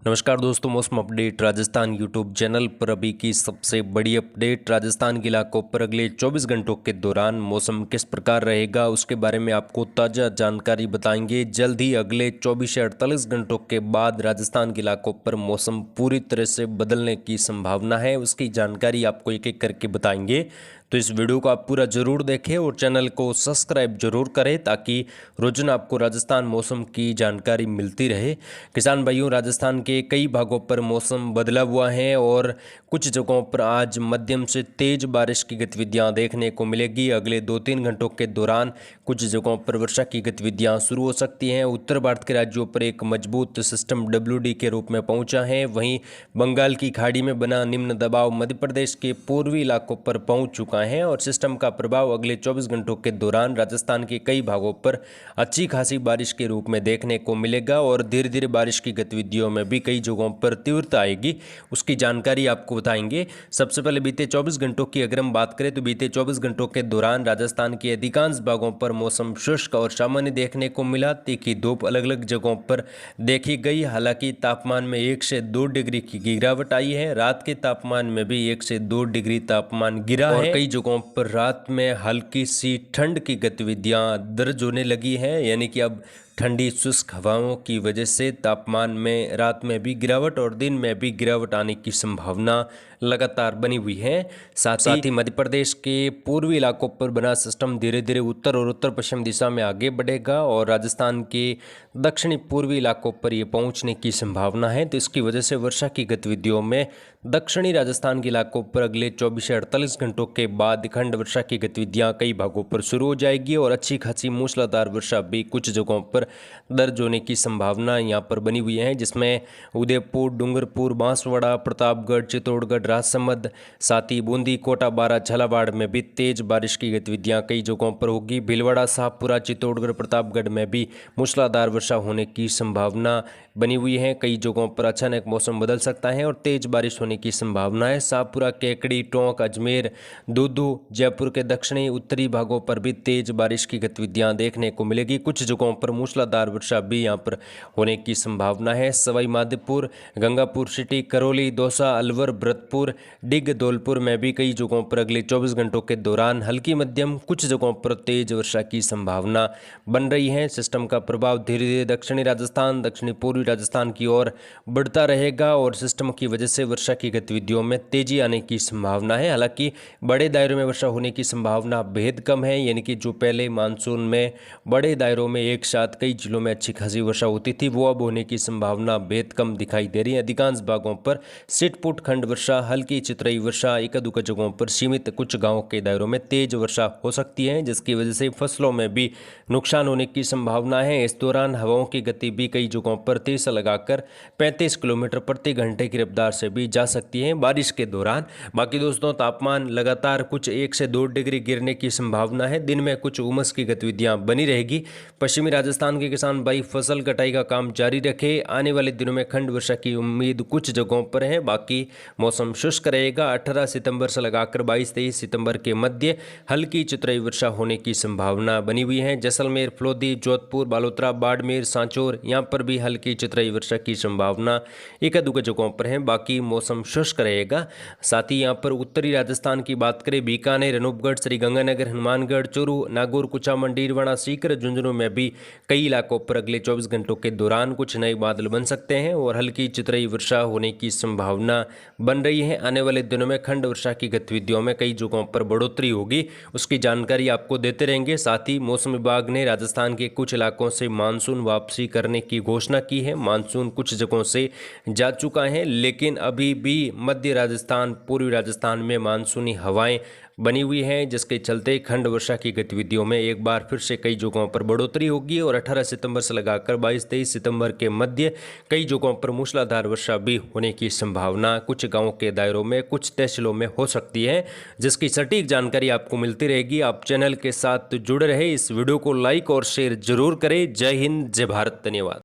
नमस्कार दोस्तों, मौसम अपडेट राजस्थान यूट्यूब चैनल पर अभी की सबसे बड़ी अपडेट। राजस्थान के इलाकों पर अगले 24 घंटों के दौरान मौसम किस प्रकार रहेगा उसके बारे में आपको ताज़ा जानकारी बताएंगे। जल्द ही अगले 24 से 48 घंटों के बाद राजस्थान के इलाकों पर मौसम पूरी तरह से बदलने की संभावना है, उसकी जानकारी आपको एक एक करके बताएंगे। तो इस वीडियो को आप पूरा जरूर देखें और चैनल को सब्सक्राइब जरूर करें ताकि रोजाना आपको राजस्थान मौसम की जानकारी मिलती रहे। किसान भाइयों, राजस्थान के कई भागों पर मौसम बदला हुआ है और कुछ जगहों पर आज मध्यम से तेज बारिश की गतिविधियां देखने को मिलेगी। अगले 2-3 घंटों के दौरान कुछ जगहों पर वर्षा की गतिविधियां शुरू हो सकती हैं। उत्तर भारत के राज्यों पर एक मजबूत सिस्टम WD के रूप में पहुंचा है। वहीं बंगाल की खाड़ी में बना निम्न दबाव मध्य प्रदेश के पूर्वी इलाकों पर पहुंच चुका है और सिस्टम का प्रभाव अगले 24 घंटों के दौरान राजस्थान के कई भागों पर अच्छी खासी बारिश के रूप में देखने को मिलेगा और धीरे धीरे बारिश की गतिविधियों में भी कई जगहों पर तीव्रता आएगी, उसकी जानकारी आपको बताएंगे। सबसे पहले बीते 24 घंटों की अगर हम बात करें तो बीते 24 घंटों के दौरान राजस्थान के अधिकांश भागों पर मौसम शुष्क और सामान्य देखने को मिला। तीखी धूप अलग अलग जगहों पर देखी गई। हालांकि तापमान में 1 से 2 डिग्री की गिरावट आई है। रात के तापमान में भी 1 से 2 डिग्री तापमान गिरा है। कई जगहों पर रात में हल्की सी ठंड की गतिविधियां दर्ज होने लगी है, यानी कि अब ठंडी शुष्क हवाओं की वजह से तापमान में रात में भी गिरावट और दिन में भी गिरावट आने की संभावना लगातार बनी हुई है। साथ ही मध्य प्रदेश के पूर्वी इलाकों पर बना सिस्टम धीरे धीरे उत्तर और उत्तर पश्चिम दिशा में आगे बढ़ेगा और राजस्थान के दक्षिणी पूर्वी इलाकों पर यह पहुंचने की संभावना है। तो इसकी वजह से वर्षा की गतिविधियों में दक्षिणी राजस्थान के इलाकों पर अगले 24 से 48 घंटों के बाद खंड वर्षा की गतिविधियां कई भागों पर शुरू हो जाएगी और अच्छी खासी मूसलाधार वर्षा भी कुछ जगहों पर दर्ज होने की संभावना यहां पर बनी हुई है, जिसमें उदयपुर, डूंगरपुर, बांसवाड़ा, प्रतापगढ़, चित्तौड़गढ़, राजसमंद, साथ ही बूंदी, कोटा, बारा, झालावाड़ में भी तेज बारिश की गतिविधियां कई जगहों पर होगी। भीलवाड़ा, शाहपुरा, चित्तौड़गढ़, प्रतापगढ़ में भी मूसलाधार वर्षा होने की संभावना बनी हुई है। कई जगहों पर अचानक मौसम बदल सकता है और तेज बारिश होने की संभावना है। शाहपुरा, केकड़ी, टोंक, अजमेर, दूदू, जयपुर के दक्षिणी उत्तरी भागों पर भी तेज बारिश की गतिविधियां देखने को मिलेगी। कुछ जगहों पर मूसलाधार वर्षा भी यहां पर होने की संभावना है। सवाई माधोपुर, गंगापुर सिटी, करौली, दौसा, अलवर, भरतपुर, डिग, धौलपुर में भी कई जगहों पर अगले 24 घंटों के दौरान हल्की मध्यम, कुछ जगहों पर तेज वर्षा की संभावना बन रही है। सिस्टम का प्रभाव धीरे धीरे दक्षिणी राजस्थान, दक्षिणी पूर्वी राजस्थान की ओर बढ़ता रहेगा और सिस्टम की वजह से वर्षा की गतिविधियों में तेजी आने की संभावना है। हालांकि बड़े दायरों में वर्षा होने की संभावना बेहद कम है, यानी कि जो पहले मानसून में बड़े दायरों में एक साथ कई जिलों में अच्छी खासी वर्षा होती थी, वो अब होने की संभावना बेहद कम दिखाई दे रही है। अधिकांश भागों पर छिटपुट खंड वर्षा, हल्की चितरई वर्षा, एक-दो जगहों पर सीमित कुछ गांवों के दायरों में तेज वर्षा हो सकती है, जिसकी वजह से फसलों में भी नुकसान होने की संभावना है। इस दौरान हवाओं की गति भी कई जगहों पर तेज लगाकर 35 किलोमीटर प्रति घंटे की रफ्तार से भी जा सकती है बारिश के दौरान। बाकी दोस्तों, तापमान लगातार कुछ 1 से 2 डिग्री गिरने की संभावना है। दिन में कुछ उमस की गतिविधियां बनी रहेगी। पश्चिमी राजस्थान के किसान भाई फसल कटाई का काम जारी रखे। आने वाले दिनों में खंड वर्षा की उम्मीद कुछ जगहों पर है। बाकी मौसम शुष्क रहेगा। 18 सितंबर से लगाकर 22-23 सितंबर के मध्य हल्की चितरई वर्षा होने की संभावना बनी हुई है। जैसलमेर, फलोदी, जोधपुर, बालोतरा, बाड़मेर, सांचौर, यहाँ पर भी हल्की चितरई वर्षा की संभावना एक-दो जगहों पर है। बाकी मौसम शुष्क रहेगा। साथ ही यहाँ पर उत्तरी राजस्थान की बात करें, बीकानेर, अनूपगढ़, श्रीगंगानगर, हनुमानगढ़, चूरू, नागौर, कुचामन, डीरवाड़ा, सीकर, झुंझुनू में भी कई इलाकों पर अगले 24 घंटों के दौरान कुछ नए बादल बन सकते हैं और हल्की चितरई वर्षा होने की संभावना बन रही है। आने वाले दिनों में खंड वर्षा की गतिविधियों में कई जगहों पर बढ़ोतरी होगी, उसकी जानकारी आपको देते रहेंगे। साथ ही मौसम विभाग ने राजस्थान के कुछ इलाकों से मानसून वापसी करने की घोषणा की है। मानसून कुछ जगहों से जा चुका है, लेकिन अभी भी मध्य राजस्थान, पूर्वी राजस्थान में मानसूनी हवाएं बनी हुई है, जिसके चलते खंड वर्षा की गतिविधियों में एक बार फिर से कई जगहों पर बढ़ोतरी होगी और 18 सितंबर से लगाकर 22-23 सितंबर के मध्य कई जगहों पर मूसलाधार वर्षा भी होने की संभावना कुछ गांवों के दायरों में, कुछ तहसीलों में हो सकती है, जिसकी सटीक जानकारी आपको मिलती रहेगी। आप चैनल के साथ जुड़े रहे। इस वीडियो को लाइक और शेयर जरूर करें। जय हिंद, जय भारत, धन्यवाद।